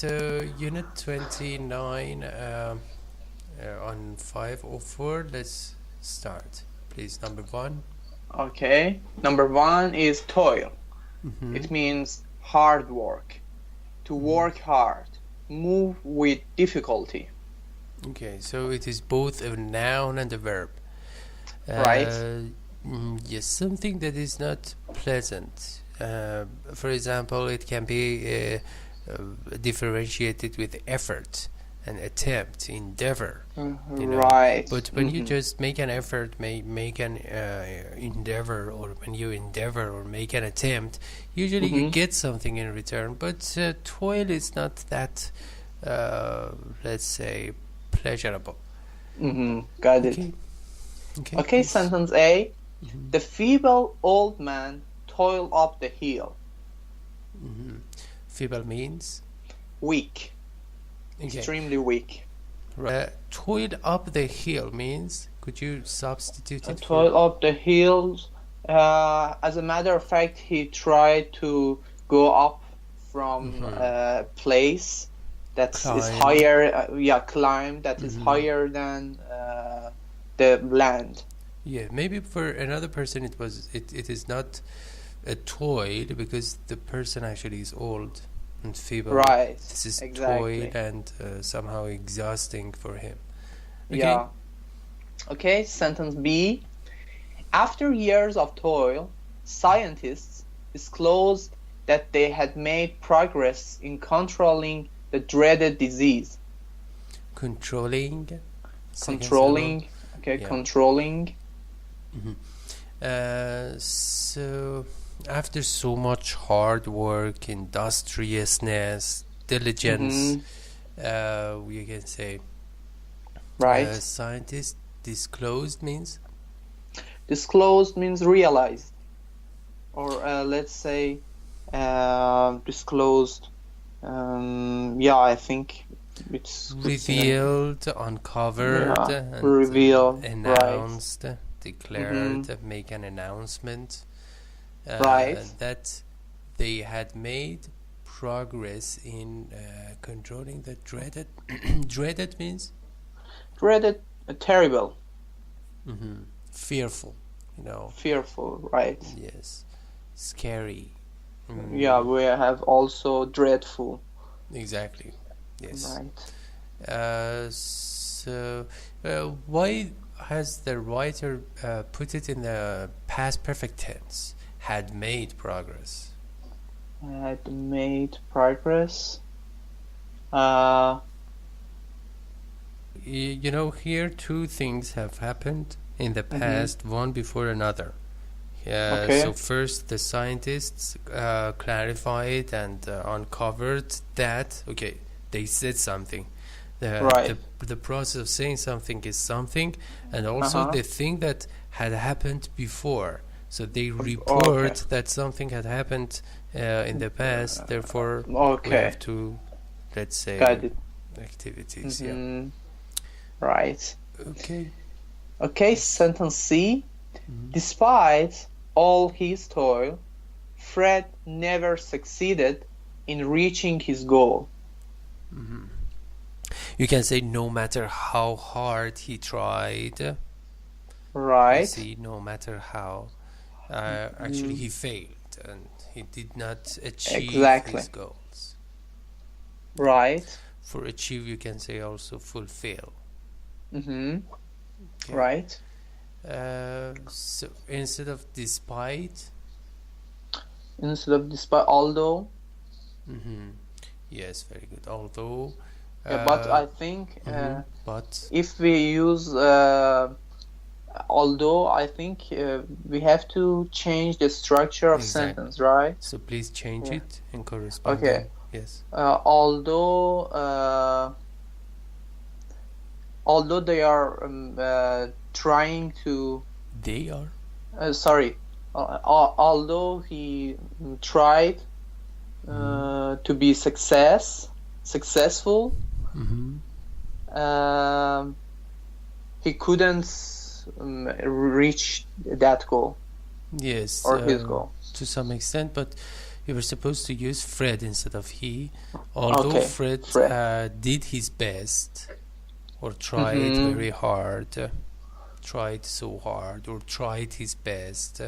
So unit 29 on 504, let's start. Please, number 1. Okay. Number 1 is toil. It means hard work. To work hard. Move with difficulty. Okay, so it is both a noun and a verb. Right. Yes, something that is not pleasant. For example, it can be differentiated with effort, an attempt, endeavor. Right. But when you just make an effort, make an endeavor, or when you endeavor or make an attempt, usually you get something in return. But toil is not that, let's say, pleasurable. Got it. Okay, sentence A. The feeble old man toiled up the hill. Feeble means? Weak. Extremely weak. Toiled up the hill means? Could you substitute it? Toiled up the hills. As a matter of fact, he tried to go up from a place that is higher. Climb that is higher than the land. Yeah, maybe for another person it is not a toil because the person actually is old and feeble. Right. This is toil and somehow exhausting for him. Okay? Yeah. Okay, sentence B. After years of toil, scientists disclosed that they had made progress in controlling the dreaded disease. Controlling. Okay, yeah. Controlling. So after so much hard work, industriousness, diligence, we can say, scientists disclosed means? Disclosed means realized, or let's say disclosed. I think it's revealed, uncovered, and revealed, announced, declared, make an announcement. That they had made progress in controlling the dreaded. Dreaded means? Dreaded, terrible. Fearful, Fearful, right. Yes. Scary. Yeah, we have also dreadful. Exactly. Yes. Right. So, why has the writer put it in the past perfect tense? Had made progress. Had made progress. Here two things have happened in the past, one before another. So first the scientists clarified and uncovered that, they said something. The process of saying something is something, and also the thing that had happened before. So they report that something had happened in the past, therefore we have to, let's say, activities. Yeah. Right. Okay, sentence C. Despite all his toil, Fred never succeeded in reaching his goal. You can say no matter how hard he tried. Right. See, no matter how. Actually, he failed and he did not achieve his goals. Right. For achieve, you can say also fulfill. Right. So instead of despite, although. Yes, very good. Although. But I think but if we use although, I think we have to change the structure of sentence, right? So please change it and correspond. Okay. Yes. Although they are trying to. They are. Although he tried to be successful, he couldn't reach that goal. Yes, or his goal to some extent, but we were supposed to use Fred instead of he, although Fred did his best, or tried very hard, tried so hard, or tried his best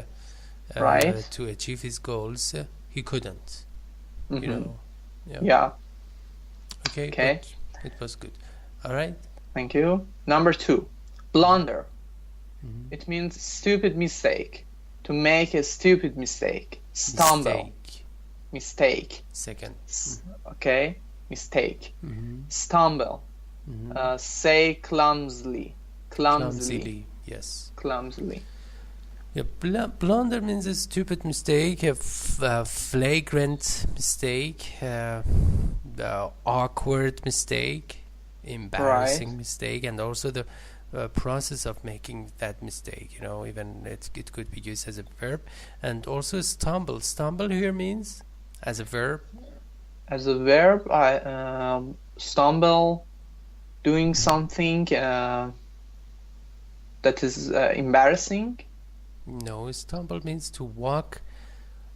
to achieve his goals. He couldn't, you know. Yeah. Okay. It was good. All right. Thank you. Number 2, blunder. It means stupid mistake. To make a stupid mistake. Stumble. Mistake. Second. Okay. Mistake. Stumble. Say clumsily. Clumsily. Yes. Clumsily. Yeah, blunder means a stupid mistake, a flagrant mistake, awkward mistake, embarrassing mistake, and also the process of making that mistake. You know, even it could be used as a verb, and also stumble. Stumble here means as a verb. As a verb, I stumble, doing something that is embarrassing. No, stumble means to walk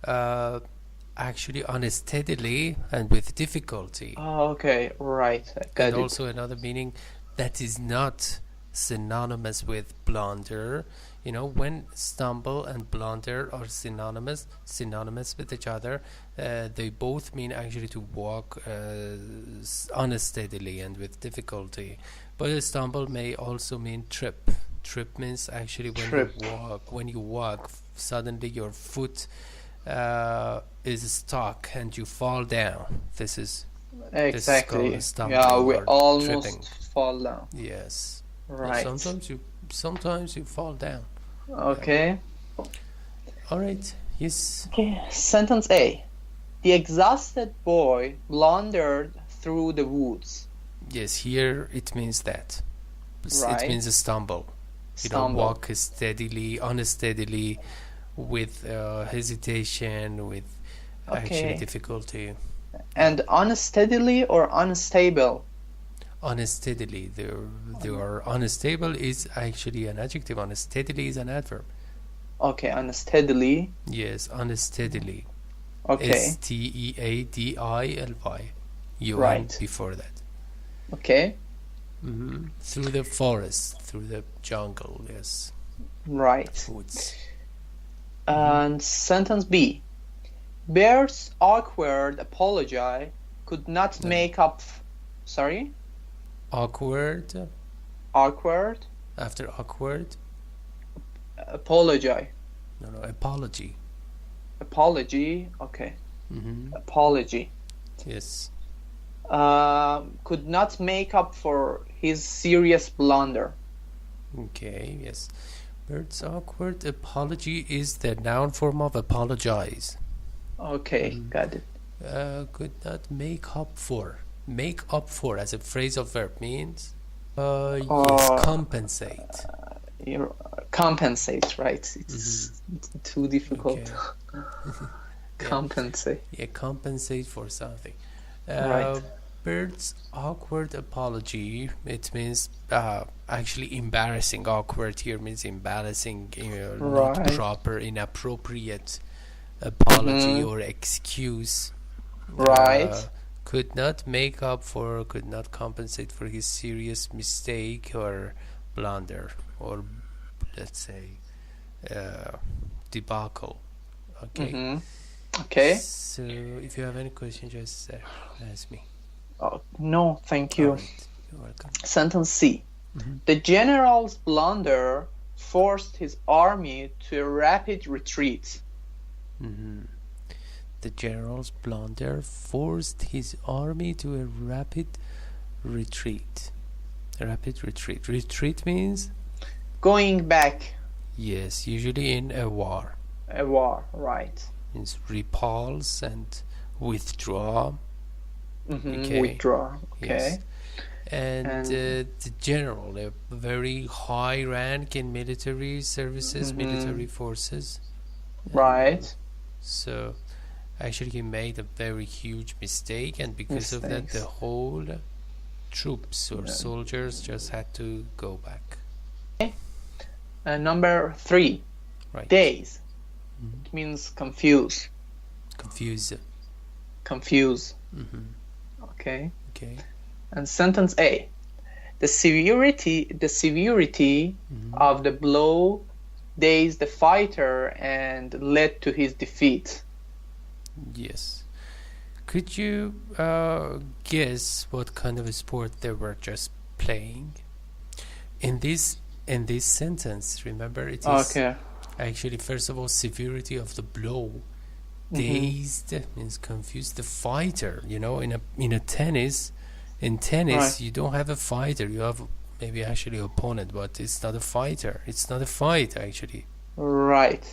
actually unsteadily and with difficulty. Oh, okay, right. And also another meaning that is not synonymous with blunder. You know, when stumble and blunder are synonymous with each other, they both mean actually to walk unsteadily and with difficulty. But a stumble may also mean trip. Trip means actually when you walk, suddenly your foot is stuck and you fall down. This is called a stumble. Yeah, we almost tripping. fall down. Yes. Right. And sometimes you fall down. Okay. All right. Yes. Okay. Sentence A. The exhausted boy blundered through the woods. Yes, here it means that. Right. It means a stumble. You don't walk unsteadily, with hesitation, with actually difficulty. And unsteadily or unstable? Unsteadily. They are unstable is actually an adjective. Unsteadily is an adverb. Okay, unsteadily. Yes, unsteadily. Okay. Steadily. Right. Before that. Okay. Through the forest, through the jungle, yes. Right. Woods. And sentence B. Bear's awkward apology could not make up. Sorry? Awkward. Awkward. After awkward. Apology. No, apology. Apology. Okay. Apology. Yes. Could not make up for his serious blunder. Okay, yes. Bird's awkward apology is the noun form of apologize. Okay, got it. Could not make up for. Make up for as a phrasal verb means yes, compensate. Compensate, right? It's too difficult. Okay. Compensate. Yeah, compensate for something. Right. Bird's awkward apology, it means actually embarrassing. Awkward here means embarrassing, not proper, inappropriate apology or excuse. Right. Could not make up for, could not compensate for his serious mistake or blunder, or let's say debacle. Okay. Okay. So if you have any questions, just ask me. Oh, no, thank you. Right. You're welcome. Sentence C. The general's blunder forced his army to a rapid retreat. The general's blunder forced his army to a rapid retreat. A rapid retreat. Retreat means? Going back. Yes, usually in a war. A war, right. Means repulse and withdraw. Okay. Withdraw. Okay. Yes. And the general, a very high rank in military services, military forces. Right. So actually he made a very huge mistake, and because of that the whole troops or soldiers just had to go back. Okay. Number 3. Right. Dazed. It means confused. Confuse. Confuse. Mm-hmm. Okay. Okay. And sentence A. The severity Mm-hmm. of the blow dazed the fighter and led to his defeat. Yes. Could you guess what kind of a sport they were just playing? In this sentence, remember, it is Okay. actually, first of all, severity of the blow. Dazed means confused. The fighter, in a tennis, Right. you don't have a fighter. You have maybe actually opponent, but it's not a fighter. It's not a fight actually. Right.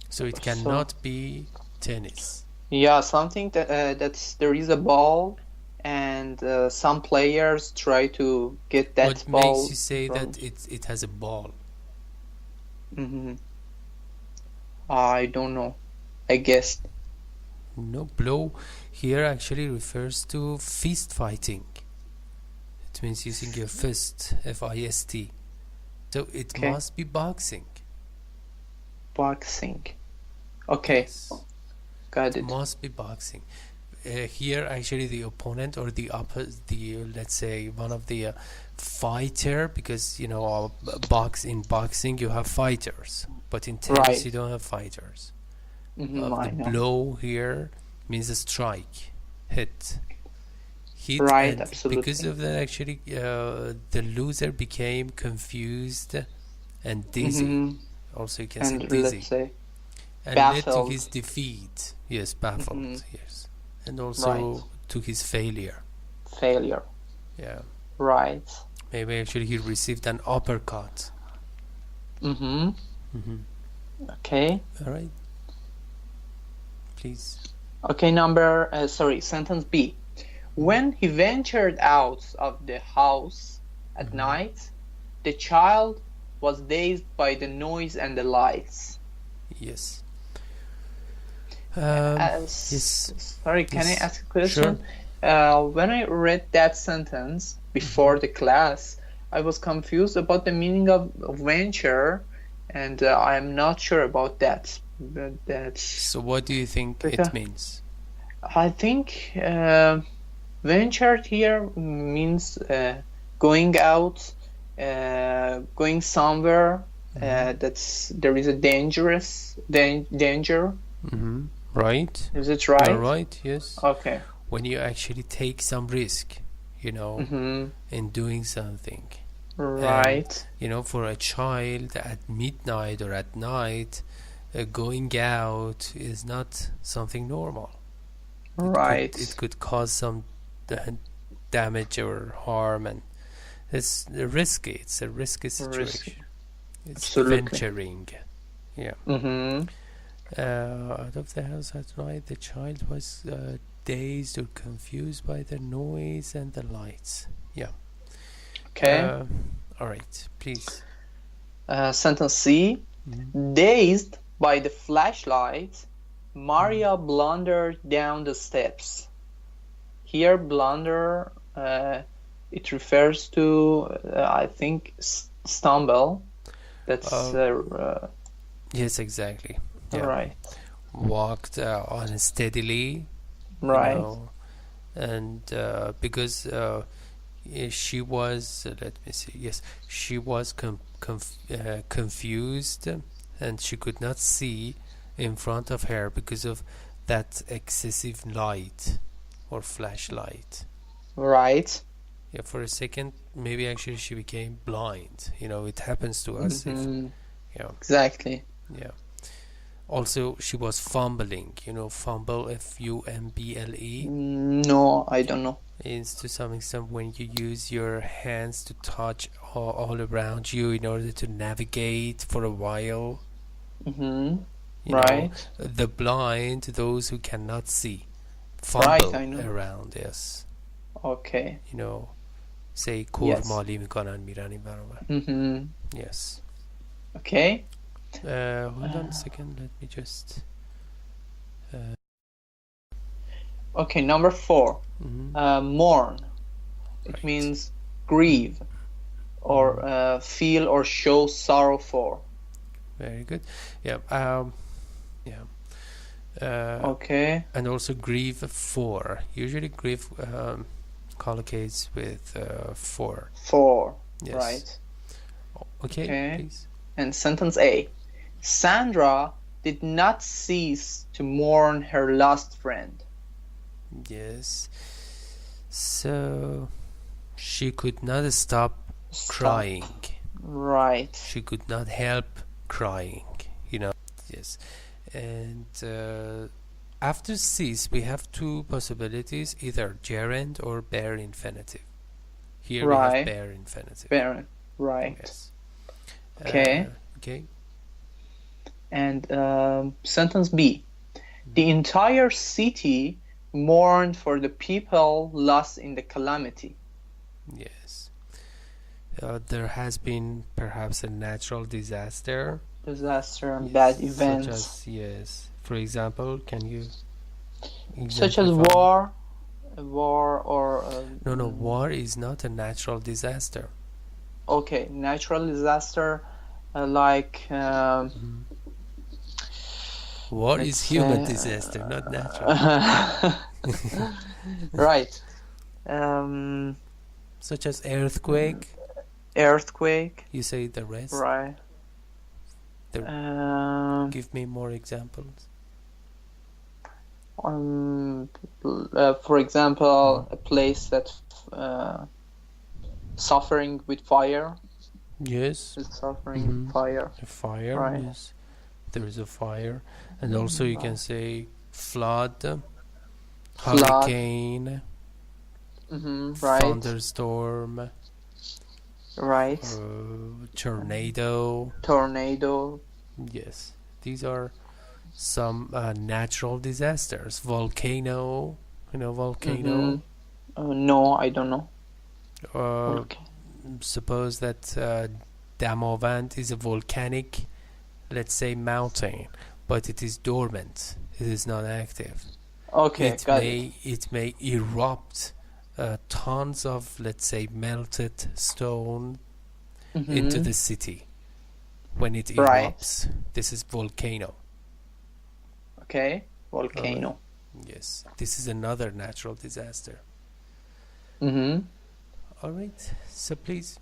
So it cannot be tennis. Yeah, something that's there is a ball, and some players try to get that What ball. makes you say from... that it has a ball? I don't know. I guess. No, blow here actually refers to fist fighting. It means using your fist, F-I-S-T. So it Okay. must be boxing. Boxing. Okay. Yes. Got it. Must be boxing. Here actually the opponent or the let's say one of the fighter, because in boxing you have fighters, but in tennis Right. you don't have fighters. I The know. blow here means a strike, hit, Right, and absolutely. because of that actually the loser became confused and dizzy. Also you can say And dizzy, let's say and led to baffled. his defeat. Yes, baffled. Yes, and also Right. to his failure. Failure. Yeah, Right. maybe actually he received an uppercut. Okay. All right, please. Okay, sentence B. When he ventured out of the house at night, the child was dazed by the noise and the lights. Yes. Yes. Sorry, can I Yes. ask a question? When I read that sentence before the class, I was confused about the meaning of venture, and I'm not sure about that. So what do you think it means? I think ventured here means going out, going somewhere there is a danger. Right. Is it right? Right. Yes. Okay. When you actually take some risk, in doing something. Right. And, for a child at midnight or at night, going out is not something normal. Right. It could cause some damage or harm, and it's risky. It's a risky situation. It's Absolutely. venturing. Yeah. Out of the house at night, the child was dazed or confused by the noise and the lights. Yeah. Okay. All right, please. Sentence C. Dazed by the flashlight, Maria blundered down the steps. Here, blunder, it refers to, I think, stumble. That's yes, exactly. Yeah. right. Walked unsteadily. Right. And because she was, let me see. Yes, she was confused, and she could not see in front of her because of that excessive light or flashlight. Right. Yeah, for a second, maybe actually she became blind. It happens to us. Exactly. Yeah. Also, she was fumbling. Fumble, F-U-M-B-L-E. No, I don't know. Is to some extent when you use your hands to touch all around you in order to navigate for a while. Right. The blind, those who cannot see, fumble I know. around. Yes. Okay. Say kurmali میکنن میرن این ور اون ور. Yes. Okay. Hold on a second. Let me just. Okay, number 4. Mourn. It means grieve or feel or show sorrow for. Very good. Yeah. Okay. And also grieve for. Usually grieve collocates with for. For. Yes. Right. Okay, please. And sentence A. Sandra did not cease to mourn her lost friend. Yes. So she could not stop crying. Right. She could not help crying, you know. Yes. And after cease, we have two possibilities, either gerund or bare infinitive. Here we have bare infinitive. Bare, right. Yes. Okay. Okay. And sentence B. The entire city mourned for the people lost in the calamity. Yes. There has been perhaps a natural disaster. Disaster and bad events. Such as, yes. For example, can you... Such as war or... No, war is not a natural disaster. Okay, natural disaster like... War is human disaster, not natural. Right. Such as earthquake. Earthquake. You say the rest. Right. Give me more examples. For example, a place that suffering with fire. Yes. It's suffering with fire. A fire. Right. Yes. There is a fire, and also you can say flood, hurricane, right. thunderstorm, right. Tornado. Tornado. Yes, these are some natural disasters. Volcano, you know, volcano. No, I don't know. Suppose that Damavand is a volcanic, let's say, mountain, but it is dormant. It is not active. Okay, it may erupt tons of, let's say, melted stone into the city when it erupts. This is volcano. Okay, volcano. Yes, this is another natural disaster. All right, so please.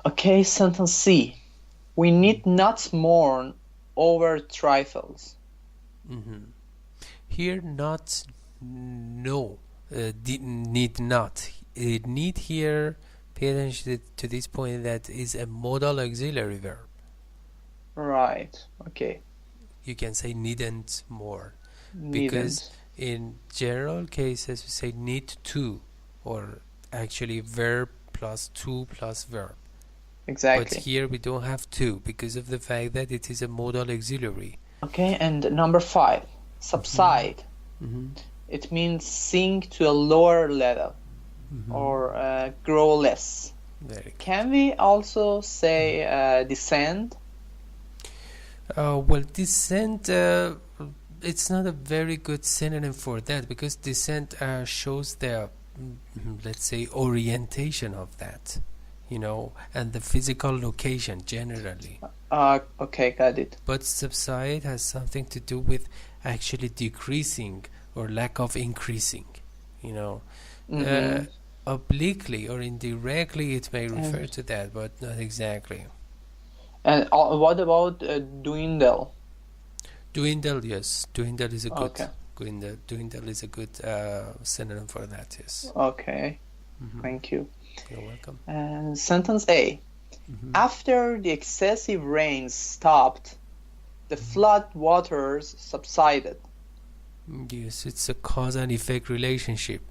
Okay, sentence C. We need not mourn over trifles. Here, not, no, need not. Need here, pay attention to this point, that is a modal auxiliary verb. Right, okay. You can say needn't mourn. Needn't. Because in general cases, we say need to, or actually verb plus to plus verb. Exactly. But here we don't have to because of the fact that it is a modal auxiliary. Okay, and number 5, subside. It means sink to a lower level or grow less. Very good. Can we also say descend? Well, descent, it's not a very good synonym for that because descent shows the, let's say, orientation of that, you know, and the physical location generally. Okay, got it. But subside has something to do with actually decreasing or lack of increasing, you know. Obliquely or indirectly it may refer to that, but not exactly. And what about dwindle? Dwindle, yes. Dwindle is a good. Okay. Dwindle is a good synonym for that. Yes. Okay. Thank you. You're welcome. And sentence A. After the excessive rains stopped, the flood waters subsided. Yes, it's a cause and effect relationship.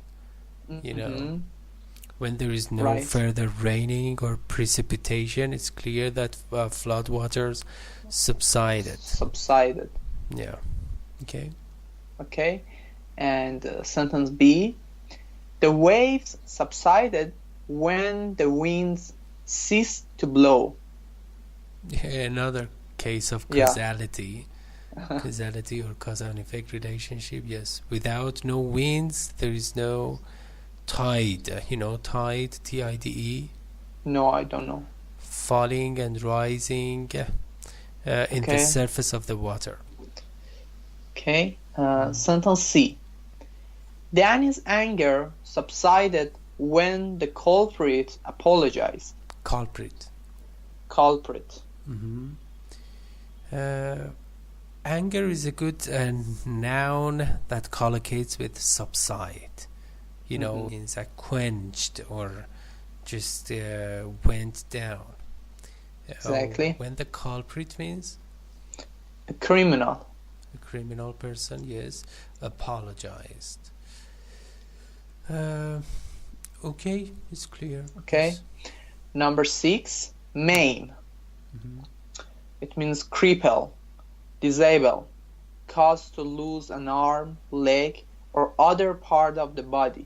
You know, when there is no further raining or precipitation, it's clear that flood waters subsided. Yeah. Okay. Okay. And sentence B. The waves subsided when the winds ceased to blow. Another case of causality. Causality or cause and effect relationship, yes. Without no winds, there is no tide. You know, tide, T-I-D-E. No, I don't know. Falling and rising in the surface of the water. Okay. Sentence C. Danny's anger subsided when the culprit apologized. Culprit. Culprit. Anger is a good noun that collocates with subside. You know, means like quenched or just went down. Exactly. When the culprit means? A criminal. A criminal person, yes. Apologized. Okay, it's clear. Okay. Yes. Number 6, maim. It means cripple, disable, cause to lose an arm, leg, or other part of the body.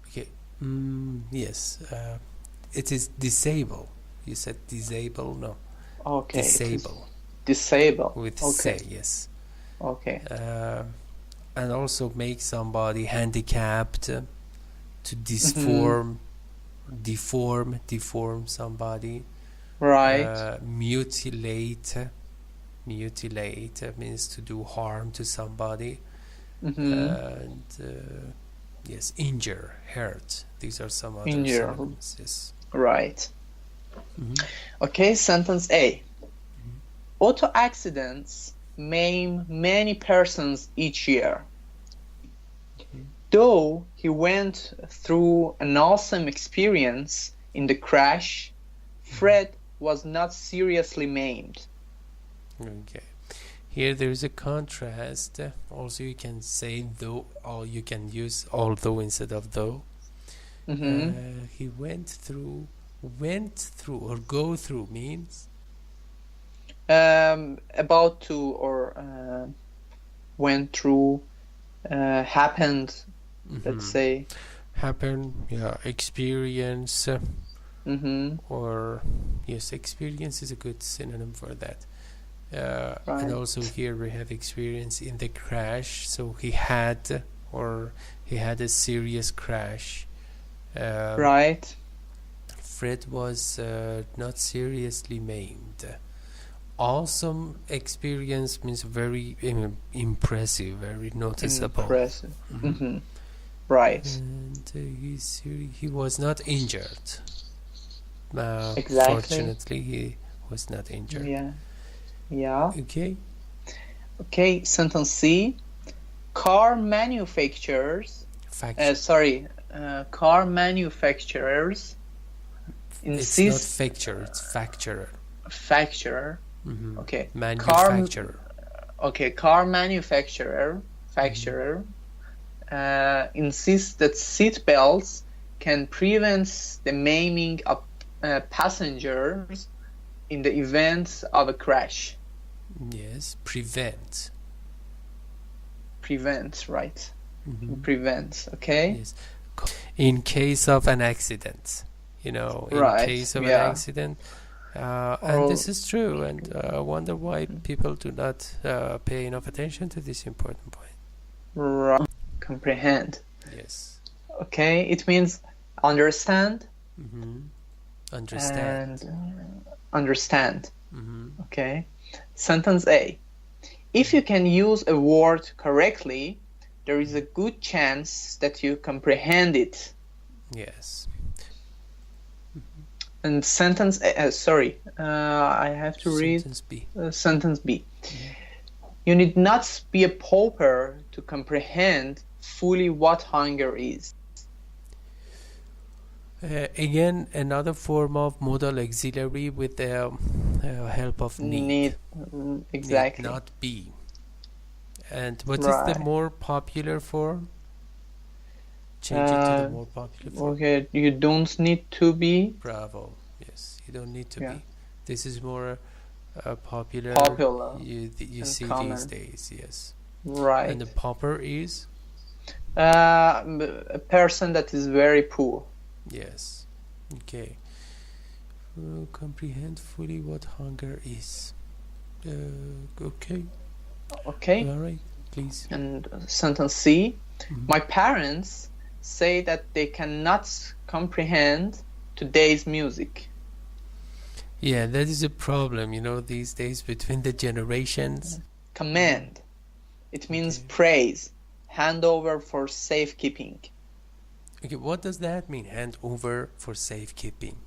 Okay. Yes. It is disable. You said disable? No. Okay. Disable. Disable. With okay. say, yes. Okay. And also make somebody handicapped, to deform somebody. Right. Mutilate means to do harm to somebody. And yes, injure, hurt. These are some other synonyms. Yes. Right. Okay, sentence A. Auto accidents maim many persons each year. Though he went through an awesome experience in the crash, Fred was not seriously maimed. Okay. Here there is a contrast. Also, you can say though, or you can use although instead of though. He went through, or go through means? About to, or went through, happened, let's say. Happen, yeah, experience. Or, yes, experience is a good synonym for that. Right. And also here we have experience in the crash. So he had a serious crash. Right. Fred was not seriously maimed. Awesome experience means very impressive, very noticeable. Impressive. Right. And he was not injured. Exactly. Fortunately, he was not injured. Yeah. Okay. Okay, sentence C. Car manufacturers. Car manufacturers insist. It's not facture, it's facturer. Facturer. Okay. Manufacturer. Car manufacturer insists that seat belts can prevent the maiming of passengers in the event of a crash. Yes, prevent. Prevent, right. Prevent, okay. Yes. In case of an accident, in case of an accident. And this is true, and I wonder why people do not pay enough attention to this important point. Right. Comprehend. Yes. Okay, it means understand. Understand. And understand. Okay. Sentence A. If you can use a word correctly, there is a good chance that you comprehend it. Yes. And sentence A, I have to read Sentence B. Sentence B. You need not be a pauper to comprehend fully what hunger is. Again, another form of modal auxiliary with the help of need. Exactly. Need not be. And what is the more popular form? Change it to the more popular form. Okay, you don't need to be. Bravo. Yes, you don't need to be. This is more popular. You see common these days. Yes. Right. And the pauper is? A person that is very poor. Yes. Okay. Comprehend fully what hunger is. Okay. Okay. All right. Please. And sentence C. My parents say that they cannot comprehend today's music. Yeah, that is a problem, these days between the generations. Commend. It means praise. Hand over for safekeeping. Okay, what does that mean? Hand over for safekeeping.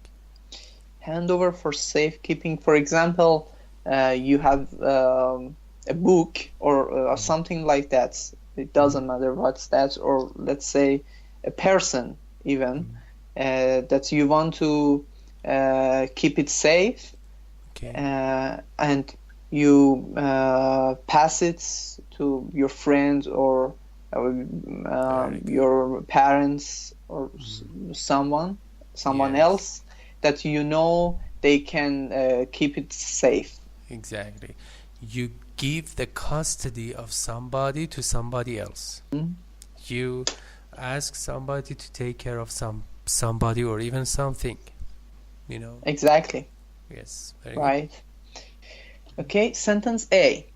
Hand over for safekeeping. For example, you have a book or something like that. It doesn't matter what's that, or let's say a person even that you want to keep it safe, and you pass it to your friends or your parents or someone else that you know they can keep it safe. Exactly. You give the custody of somebody to somebody else. You ask somebody to take care of somebody or even something, you know. Exactly. Yes, very right. Good. Okay, sentence A.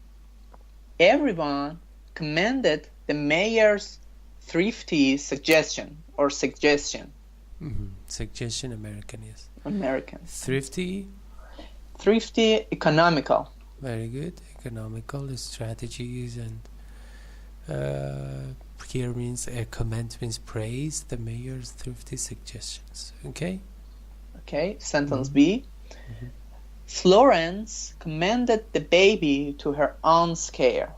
Everyone commended the mayor's thrifty suggestion or suggestion. Suggestion, American, yes. American. Thrifty, economical. Very good. Economical strategies, and here means a comment means praise the mayor's thrifty suggestions. Okay, sentence B. Florence commended the baby to her aunt's care.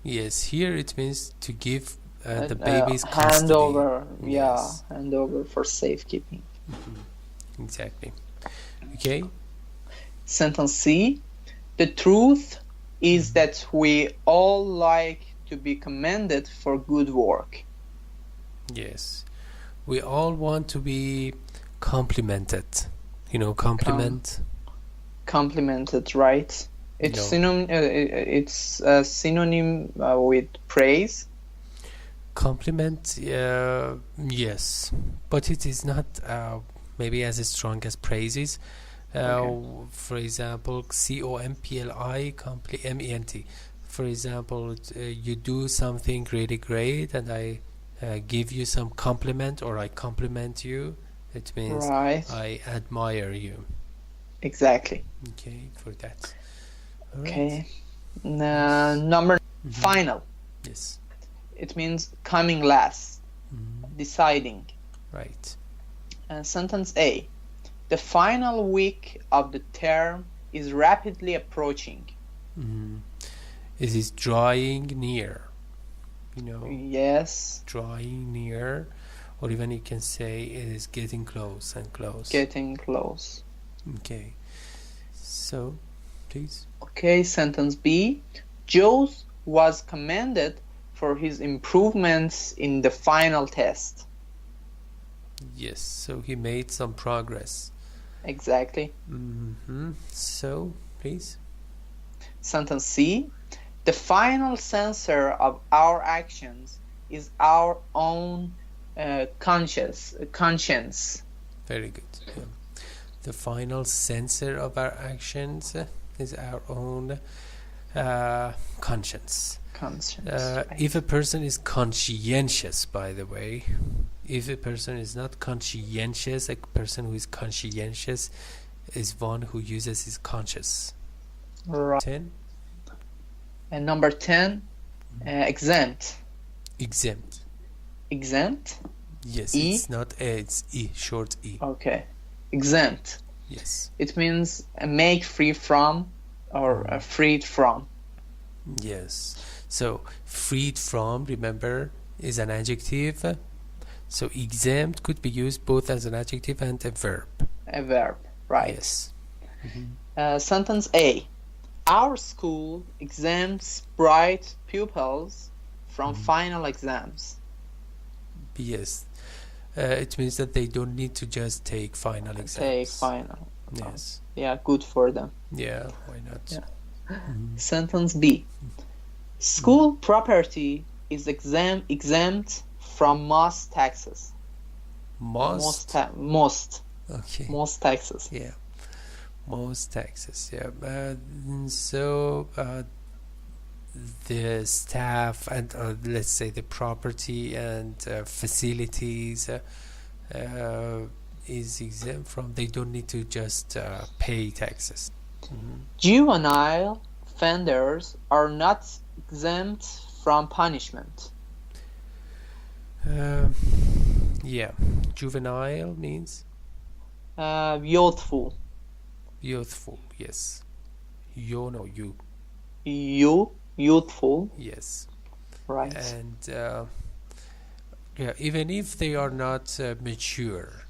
Yes, here it means to give the baby's custody. Hand over, hand over for safekeeping. Exactly. Okay. Sentence C. The truth is that we all like to be commended for good work. Yes. We all want to be complimented. You know, compliment. Complimented, right? It's synonym with praise. Compliment, yes, but it is not maybe as strong as praises. For example, compli, MENT. For example, you do something really great, and I give you some compliment, or I compliment you. It means I admire you. Exactly. Okay, for that. Okay. Number final. Yes. It means coming last, deciding. Right. Sentence A. The final week of the term is rapidly approaching. It is drawing near. You know. Yes. Drawing near, or even you can say it is getting close and close. Getting close. Okay. So, please. Okay, sentence B. Joe was commended for his improvements in the final test. Yes, so he made some progress. Exactly. So, please. Sentence C. The final censor of our actions is our own conscience. Very good. Yeah. The final censor of our actions is our own conscience. Right. If a person is conscientious, by the way, if a person is not conscientious, a person who is conscientious is one who uses his conscience. Right. 10. And number 10, exempt. Exempt. Exempt? Yes, E? it's not A, it's E, short E. Okay. Exempt. Yes. It means make free from or freed from. Yes. So, freed from, remember, is an adjective. So, exempt could be used both as an adjective and a verb. A verb, right. Yes. Sentence A. Our school exempts bright pupils from final exams. Yes. It means that they don't need to just take final exams. Take final. Yes. Yeah, good for them. Yeah, why not? Yeah. Sentence B. School property is exempt from most taxes. Most? Most. Okay. Most taxes. Yeah. Most taxes, yeah. So the staff and let's say the property and facilities is exempt from. They don't need to just pay taxes. Juvenile offenders are not exempt from punishment. Yeah, juvenile means Youthful. youthful. Yes, you. Youthful. Yes, Right. and yeah, even if they are not mature.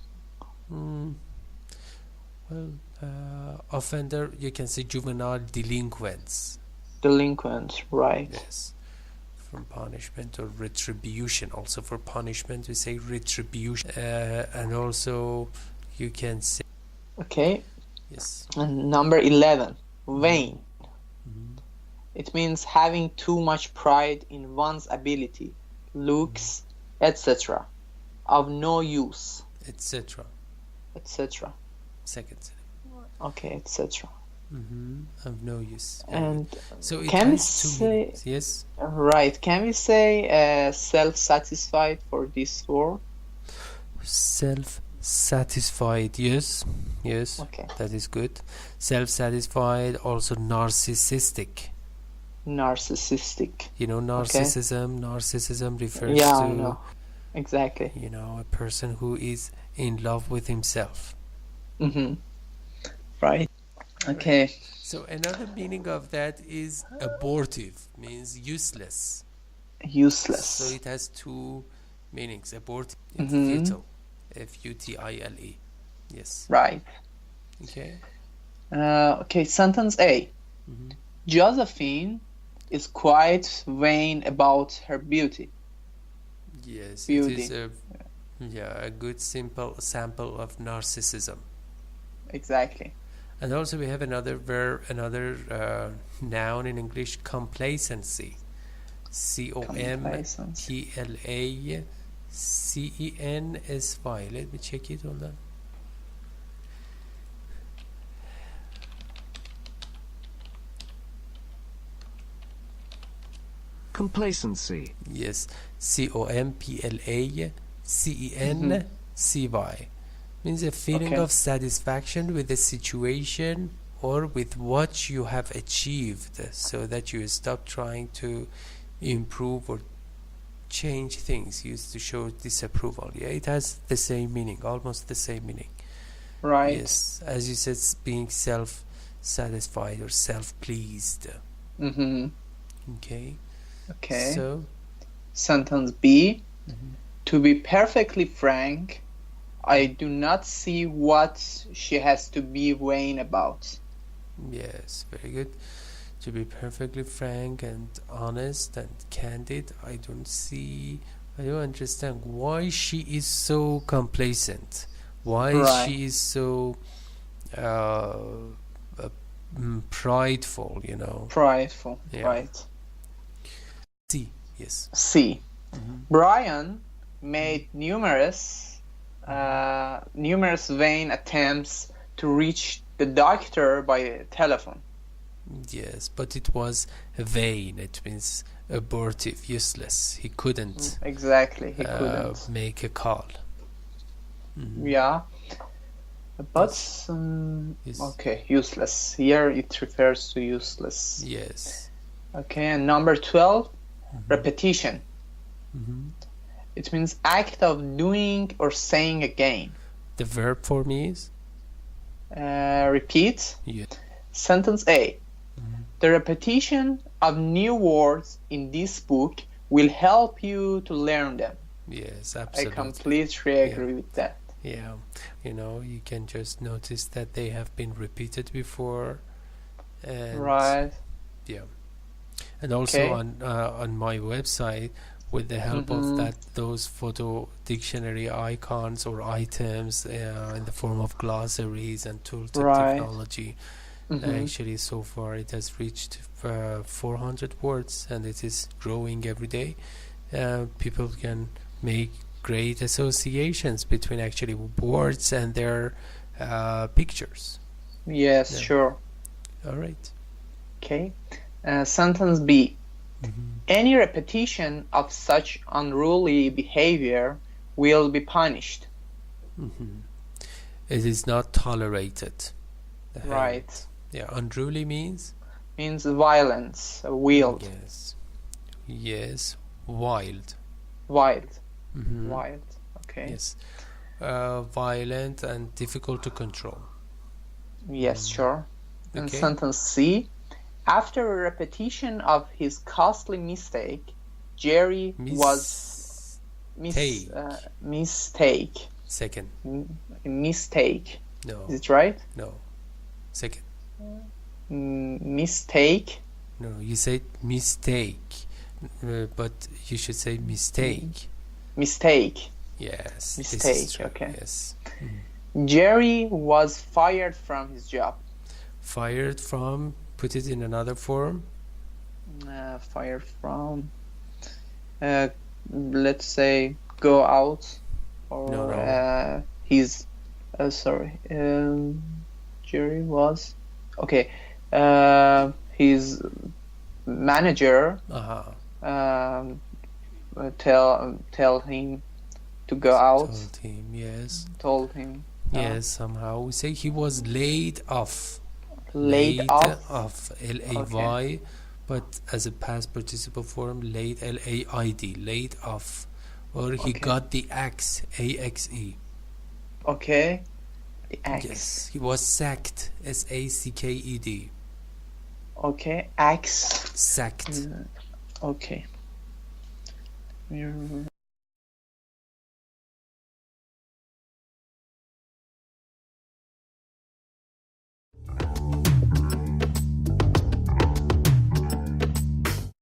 Well, offender, you can say juvenile delinquents. Delinquent. Right. Yes, from punishment or retribution. Also for punishment, we say retribution, and also you can say Okay. yes. And number 11, vain. Mhm. It means having too much pride in one's ability, looks, etc. Of no use, Etc. etc. Second syllable. Okay, etc. Of no use. And So it can we has two say meanings. Yes. right? Can we say self-satisfied for this word? Self-satisfied. Yes. Yes. Okay. That is good. Self-satisfied. Also narcissistic. Narcissistic. You know, narcissism. Narcissism refers Yeah, to I know. Exactly. you know, a person who is in love with himself. Right. Okay. So another meaning of that is abortive, means useless. Useless. So it has two meanings, abortive and futile. Futile. Yes. Right. Okay. Okay, sentence A. Josephine is quite vain about her beauty. Yes, Beauty. it is a good simple sample of narcissism. Exactly. And also we have another noun in English, complacency. COMPLACENSY. Let me check it on that. Complacency. Yes, COMPLACENCY. Means a feeling Okay. of satisfaction with the situation or with what you have achieved, so that you stop trying to improve or change things, used to show disapproval. Yeah, it has the same meaning, almost the same meaning. Right. Yes, as you said, being self-satisfied or self-pleased. Okay. Okay. So Sentence B. To be perfectly frank, I do not see what she has to be vain about. yes, very good. To be perfectly frank and honest and candid, I don't understand why she is so complacent. Why Right. she is so prideful, you know. Prideful. Yeah. Right. C. Yes. C. Brian made numerous vain attempts to reach the doctor by telephone. Yes, but it was vain. It means abortive, useless. He couldn't Exactly. He couldn't. make a call. Yeah. But Yes. okay, useless. Here it refers to useless. Yes. Okay, and number 12, repetition. It means act of doing or saying again. The verb for me is Repeat. yeah. Sentence A. The repetition of new words in this book will help you to learn them. Yes, I absolutely. completely agree with that. Yeah, you know, you can just notice that they have been repeated before, and Right. yeah, and also Okay. on my website, with the help of those photo dictionary icons or items in the form of glossaries and tooltip Right. technology. Actually, so far it has reached 400 words, and it is growing every day. People can make great associations between actually words and their pictures. Yes, Yeah. sure. All right. Okay. Sentence B. Any repetition of such unruly behavior will be punished. It is not tolerated. Right. Yeah, unruly means means violence, wild. Yes. Yes. Wild. Wild. Mhm. Wild. Okay. Yes. Violent and difficult to control. Yes, sure. And Okay. sentence C. After a repetition of his costly mistake, Jerry was mistake. Second. Mistake. No. Is it right? No. Second. Mistake. No, you said mistake, but you should say mistake. Mistake. Yes. This is Mistake. true. Okay. Yes. Jerry was fired from his job. Fired from. Put it in another form. Fired from. Let's say go out, or No. he's. Sorry. Jerry was. Okay. His manager tell him to go out. Told him. Yes. Told him. Yes. Somehow we say he was laid off. Laid off. L-A-Y, but as a past participle form, laid, L-A-I-D, laid off. Or he got the axe, A-X-E. Okay. The axe. Yes, he was sacked, S-A-C-K-E-D. Okay, axe. Sacked. Okay.